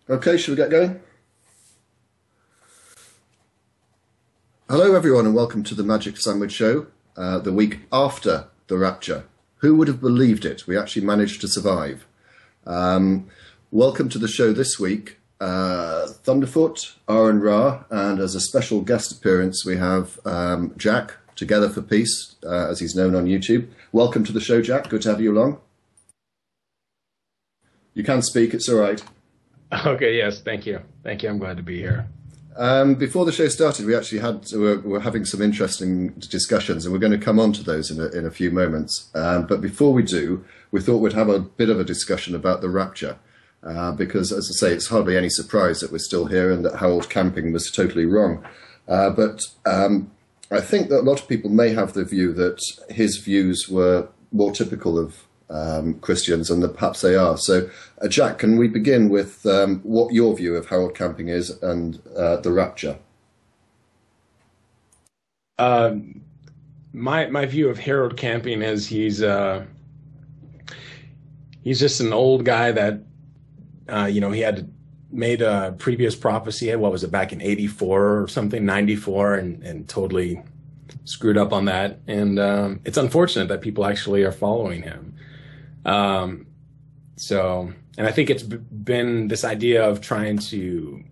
Okay, shall we get going? Hello everyone and welcome to the Magic Sandwich Show, the week after the rapture. Who would have believed it? We actually managed to survive. Welcome to the show this week, Thunderfoot, Aaron Ra, and as a special guest appearance we have Jack, Together for Peace, as he's known on YouTube. Welcome to the show, Jack. Good to have you along. You can speak, it's all right. Okay, yes, thank you. Thank you, I'm glad to be here. Before the show started, we actually we're having some interesting discussions, and we're going to come on to those in a few moments. But before we do, we thought we'd have a bit of a discussion about the rapture, because, as I say, it's hardly any surprise that we're still here and that Harold Camping was totally wrong. But I think that a lot of people may have the view that his views were more typical of Christians, and that perhaps they are. So, Jack, can we begin with what your view of Harold Camping is and the rapture? My view of Harold Camping is he's just an old guy that he had made a previous prophecy. What was it, back in '84 or something, '94, and totally screwed up on that. And it's unfortunate that people actually are following him. And I think it's been this idea of trying to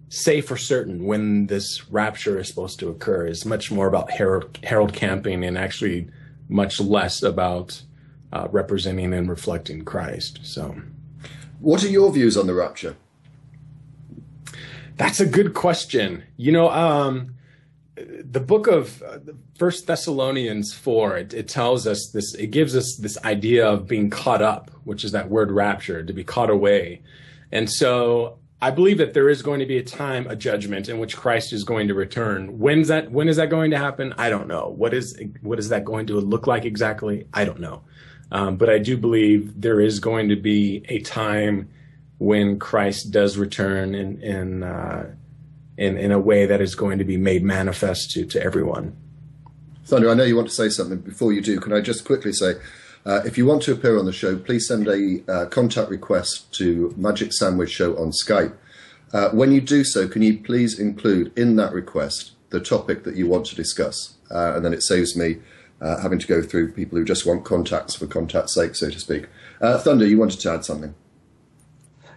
say for certain when this rapture is supposed to occur is much more about Harold Camping and actually much less about representing and reflecting Christ. So, what are your views on the rapture? That's a good question. The book of 1 Thessalonians 4, it tells us this, it gives us this idea of being caught up, which is that word rapture, to be caught away. And so I believe that there is going to be a judgment in which Christ is going to return. When is that going to happen? I don't know. What is that going to look like exactly? I don't know. But I do believe there is going to be a time when Christ does return in a way that is going to be made manifest to everyone. Thunder, I know you want to say something. Before you do, can I just quickly say, if you want to appear on the show, please send a contact request to Magic Sandwich Show on Skype. When you do so, can you please include in that request the topic that you want to discuss? And then it saves me having to go through people who just want contacts for contact's sake, so to speak. Thunder, you wanted to add something?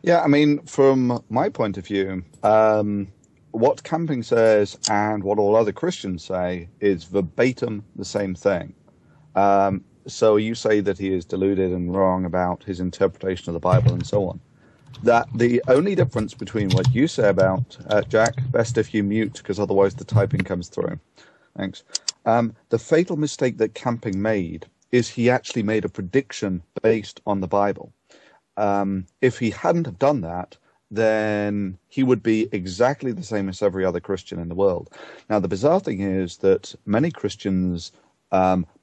Yeah, I mean, from my point of view, what Camping says and what all other Christians say is verbatim the same thing. So you say that he is deluded and wrong about his interpretation of the Bible and so on. That the only difference between what you say about, Jack, best if you mute because otherwise the typing comes through. Thanks. The fatal mistake that Camping made is he actually made a prediction based on the Bible. If he hadn't have done that, then he would be exactly the same as every other Christian in the world. Now, the bizarre thing is that many Christians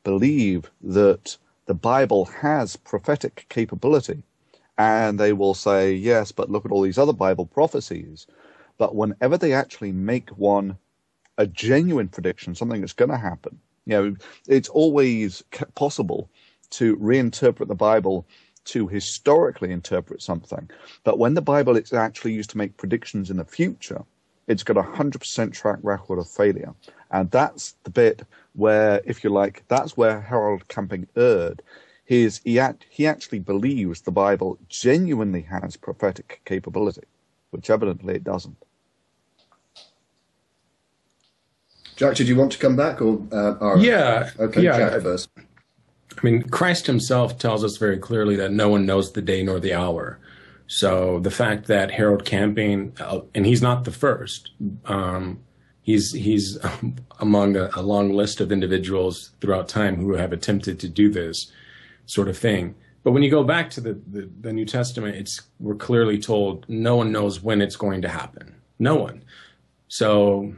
believe that the Bible has prophetic capability, and they will say, yes, but look at all these other Bible prophecies. But whenever they actually make a genuine prediction, something that's going to happen, it's always possible to reinterpret the Bible to historically interpret something. But when the Bible is actually used to make predictions in the future, it's got a 100% track record of failure. And that's the bit where, if you like, that's where Harold Camping erred. He actually believes the Bible genuinely has prophetic capability, which evidently it doesn't. Jack, did you want to come back? Or Yeah. Okay, yeah, Jack first. I mean, Christ himself tells us very clearly that no one knows the day nor the hour. So the fact that Harold Camping, and he's not the first, he's among a long list of individuals throughout time who have attempted to do this sort of thing. But when you go back to the New Testament, we're clearly told no one knows when it's going to happen. No one. So,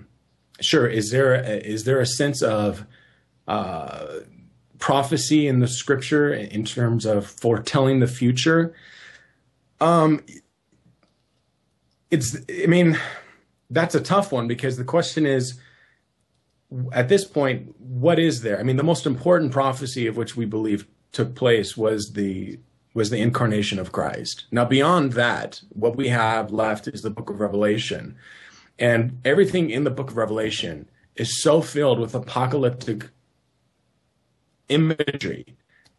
sure, is there a sense of prophecy in the scripture in terms of foretelling the future? That's a tough one, because the question is, at this point, what is there? I mean, the most important prophecy of which we believe took place was the was the incarnation of Christ. Now, beyond that, what we have left is the book of Revelation. And everything in the book of Revelation is so filled with apocalyptic imagery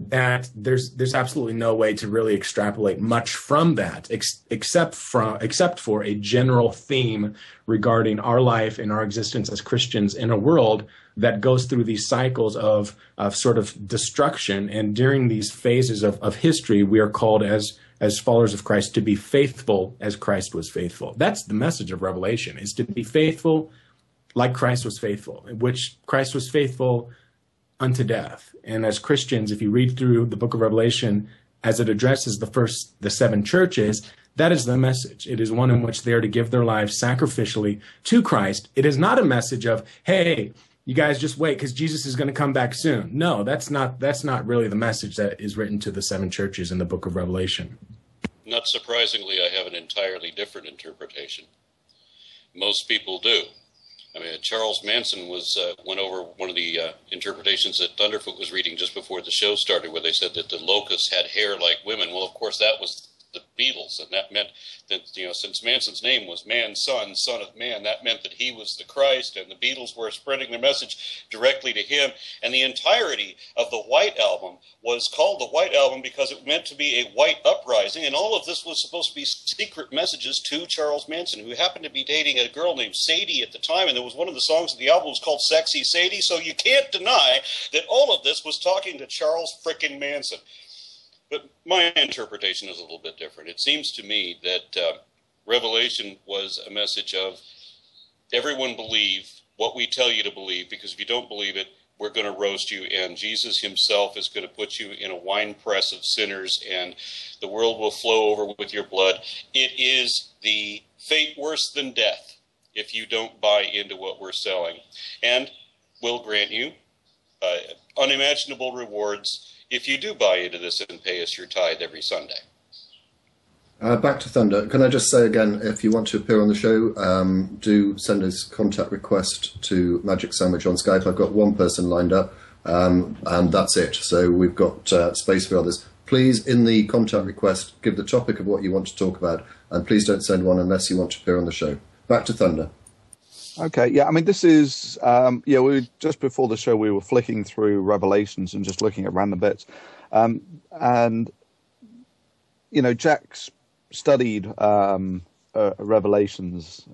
that there's absolutely no way to really extrapolate much from that, except for a general theme regarding our life and our existence as Christians in a world that goes through these cycles of sort of destruction. And during these phases of history, we are called as followers of Christ to be faithful as Christ was faithful. That's the message of Revelation, is to be faithful like Christ was faithful, in which Christ was faithful unto death. And as Christians, if you read through the book of Revelation as it addresses the 7 churches, that is the message. It is one in which they are to give their lives sacrificially to Christ. It is not a message of, hey, you guys just wait because Jesus is going to come back soon. No, that's not really the message that is written to the 7 churches in the book of Revelation. Not surprisingly, I have an entirely different interpretation. Most people do. I mean, Charles Manson went over one of the interpretations that Thunderfoot was reading just before the show started, where they said that the locusts had hair like women. Well, of course, that was the Beatles, and that meant that, since Manson's name was man's son, son of man, that meant that he was the Christ, and the Beatles were spreading their message directly to him. And the entirety of the White Album was called the White Album because it meant to be a white uprising, and all of this was supposed to be secret messages to Charles Manson, who happened to be dating a girl named Sadie at the time, and there was one of the songs of the album was called Sexy Sadie, so you can't deny that all of this was talking to Charles frickin' Manson. But my interpretation is a little bit different. It seems to me that Revelation was a message of everyone believe what we tell you to believe, because if you don't believe it, we're going to roast you, and Jesus himself is going to put you in a winepress of sinners, and the world will flow over with your blood. It is the fate worse than death if you don't buy into what we're selling. And we'll grant you unimaginable rewards if you do buy into this and pay us your tithe every Sunday. Back to Thunder. Can I just say again, if you want to appear on the show, do send us contact request to Magic Sandwich on Skype. I've got one person lined up, and that's it. So we've got space for others. Please, in the contact request, give the topic of what you want to talk about, and please don't send one unless you want to appear on the show. Back to Thunder. Okay, yeah, I mean, this is, we just before the show, we were flicking through Revelations and just looking at random bits. And, Jack's studied Revelations.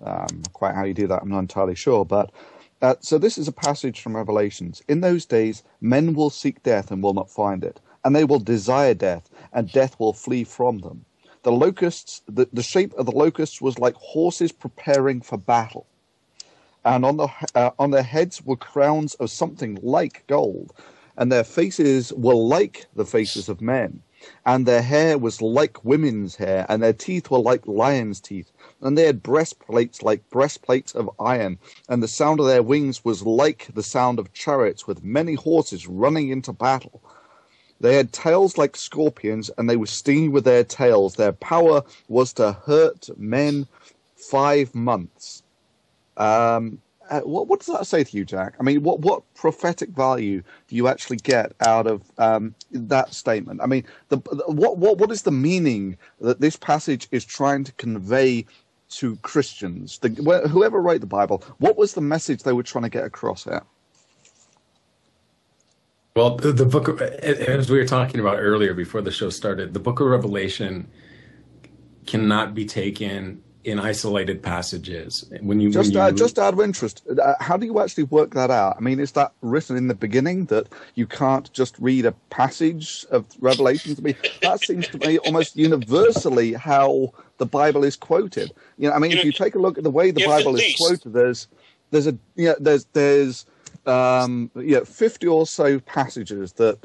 Quite how you do that, I'm not entirely sure. But so this is a passage from Revelations. In those days, men will seek death and will not find it, and they will desire death, and death will flee from them. The locusts, the shape of the locusts was like horses preparing for battle. And on their heads were crowns of something like gold, and their faces were like the faces of men, and their hair was like women's hair, and their teeth were like lions' teeth, and they had breastplates like breastplates of iron, and the sound of their wings was like the sound of chariots with many horses running into battle. They had tails like scorpions, and they were stinging with their tails. Their power was to hurt men 5 months. What does that say to you, Jack? I mean, what prophetic value do you actually get out of that statement? I mean, what is the meaning that this passage is trying to convey to Christians? Whoever wrote the Bible, what was the message they were trying to get across here? Well, the book, as we were talking about earlier before the show started, the book of Revelation cannot be taken in isolated passages. Just out of interest, how do you actually work that out? I mean, is that written in the beginning that you can't just read a passage of Revelation? To me, that seems to me almost universally how the Bible is quoted. If you take a look at the way the Bible is quoted, there's 50 or so passages that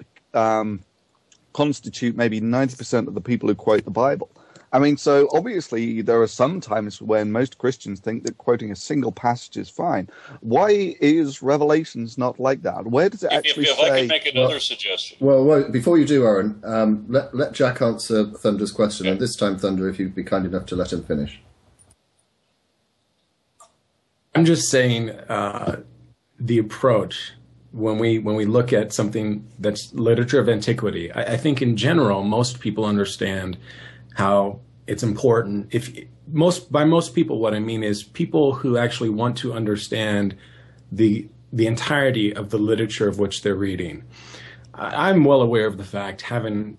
constitute maybe 90% of the people who quote the Bible. I mean, so obviously there are some times when most Christians think that quoting a single passage is fine. Why is Revelations not like that? Where does it actually say... If I can make another suggestion. Well, before you do, Aaron, let Jack answer Thunder's question. And this time, Thunder, if you'd be kind enough to let him finish. I'm just saying the approach when we look at something that's literature of antiquity, I think in general most people understand how it's important. By most people, what I mean is people who actually want to understand the entirety of the literature of which they're reading. I'm well aware of the fact, having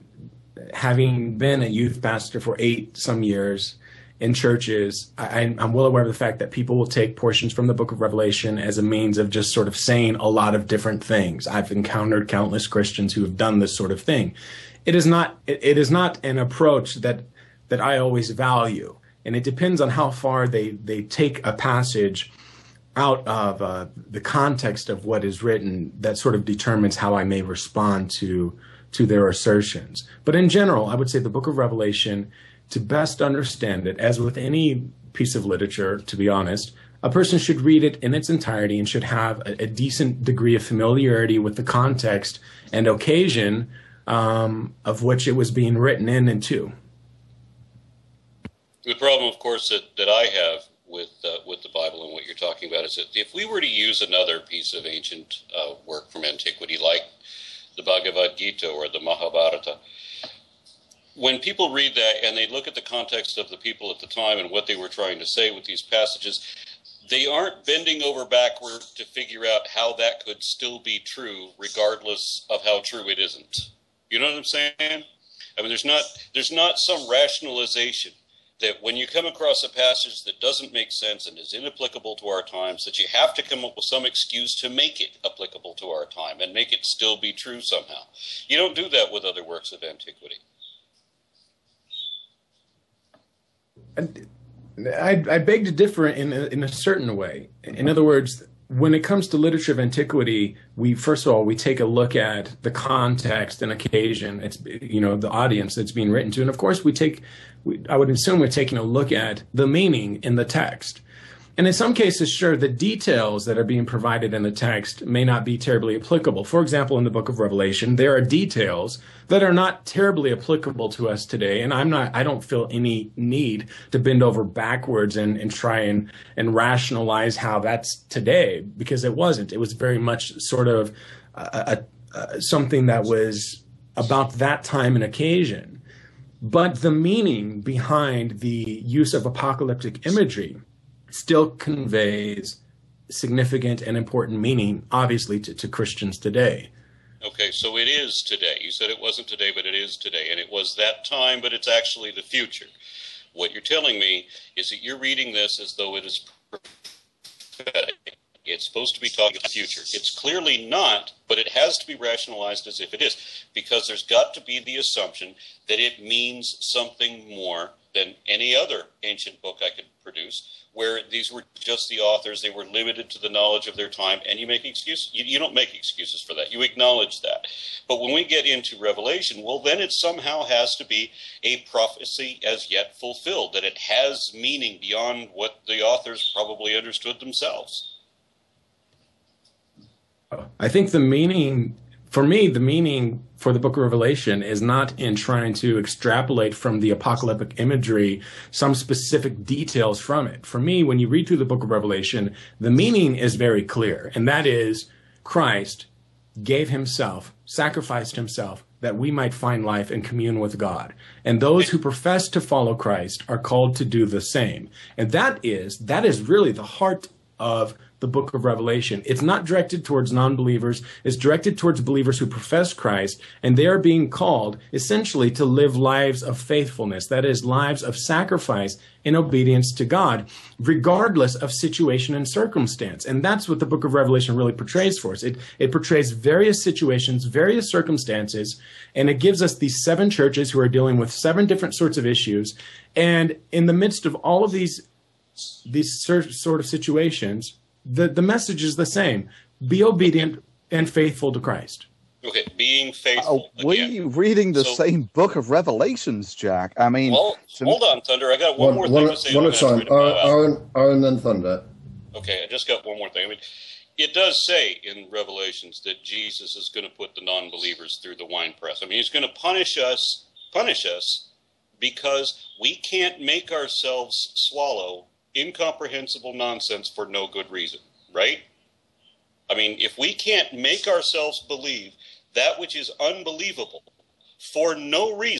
been a youth pastor for 8 some years in churches, I'm well aware of the fact that people will take portions from the book of Revelation as a means of just sort of saying a lot of different things. I've encountered countless Christians who have done this sort of thing. It is not an approach that I always value, and it depends on how far they take a passage out of the context of what is written. That sort of determines how I may respond to their assertions. But in general, I would say the book of Revelation, to best understand it, as with any piece of literature, to be honest, a person should read it in its entirety and should have a decent degree of familiarity with the context and occasion of which it was being written in and to. The problem, of course, that I have with the Bible and what you're talking about is that if we were to use another piece of ancient work from antiquity, like the Bhagavad Gita or the Mahabharata, when people read that and they look at the context of the people at the time and what they were trying to say with these passages, they aren't bending over backward to figure out how that could still be true, regardless of how true it isn't. You know what I'm saying? I mean, there's not some rationalization that when you come across a passage that doesn't make sense and is inapplicable to our times, that you have to come up with some excuse to make it applicable to our time and make it still be true somehow. You don't do that with other works of antiquity. I beg to differ in a certain way. In other words, when it comes to literature of antiquity, we take a look at the context and occasion. It's, the audience that's being written to, and of course I would assume we're taking a look at the meaning in the text. And in some cases, sure, the details that are being provided in the text may not be terribly applicable. For example, in the book of Revelation, there are details that are not terribly applicable to us today. And I don't feel any need to bend over backwards and try and rationalize how that's today, because it wasn't. It was very much sort of something that was about that time and occasion. But the meaning behind the use of apocalyptic imagery still conveys significant and important meaning, obviously, to Christians today. Okay, so it is today. You said it wasn't today, but it is today. And it was that time, but it's actually the future. What you're telling me is that you're reading this as though it is prophetic. It's supposed to be talking about the future. It's clearly not, but it has to be rationalized as if it is, because there's got to be the assumption that it means something more than any other ancient book I could produce, where these were just the authors, they were limited to the knowledge of their time, and you make excuses. You don't make excuses for that. You acknowledge that. But when we get into Revelation, well, then it somehow has to be a prophecy as yet fulfilled, that it has meaning beyond what the authors probably understood themselves. I think the meaning for the book of Revelation is not in trying to extrapolate from the apocalyptic imagery some specific details from it. For me, when you read through the book of Revelation, the meaning is very clear, and that is Christ gave himself, sacrificed himself, that we might find life and commune with God. And those who profess to follow Christ are called to do the same. And that is really the heart of the book of Revelation. It's not directed towards non-believers. It's directed towards believers who profess Christ, and they are being called essentially to live lives of faithfulness, that is, lives of sacrifice in obedience to God, regardless of situation and circumstance. And that's what the book of Revelation really portrays for us. It portrays various situations, various circumstances, and it gives us these 7 churches who are dealing with 7 different sorts of issues. And in the midst of all of these sort of situations, the message is the same. Be obedient and faithful to Christ. Okay, being faithful. Were you reading the same book of Revelations, Jack? I mean... Well, hold on, Thunder. I got one more thing to say. One at a time. Aaron, then Thunder. Okay, I just got one more thing. I mean, it does say in Revelations that Jesus is going to put the non-believers through the winepress. I mean, he's going to punish us because we can't make ourselves swallow incomprehensible nonsense for no good reason, right? I mean, if we can't make ourselves believe that which is unbelievable for no reason,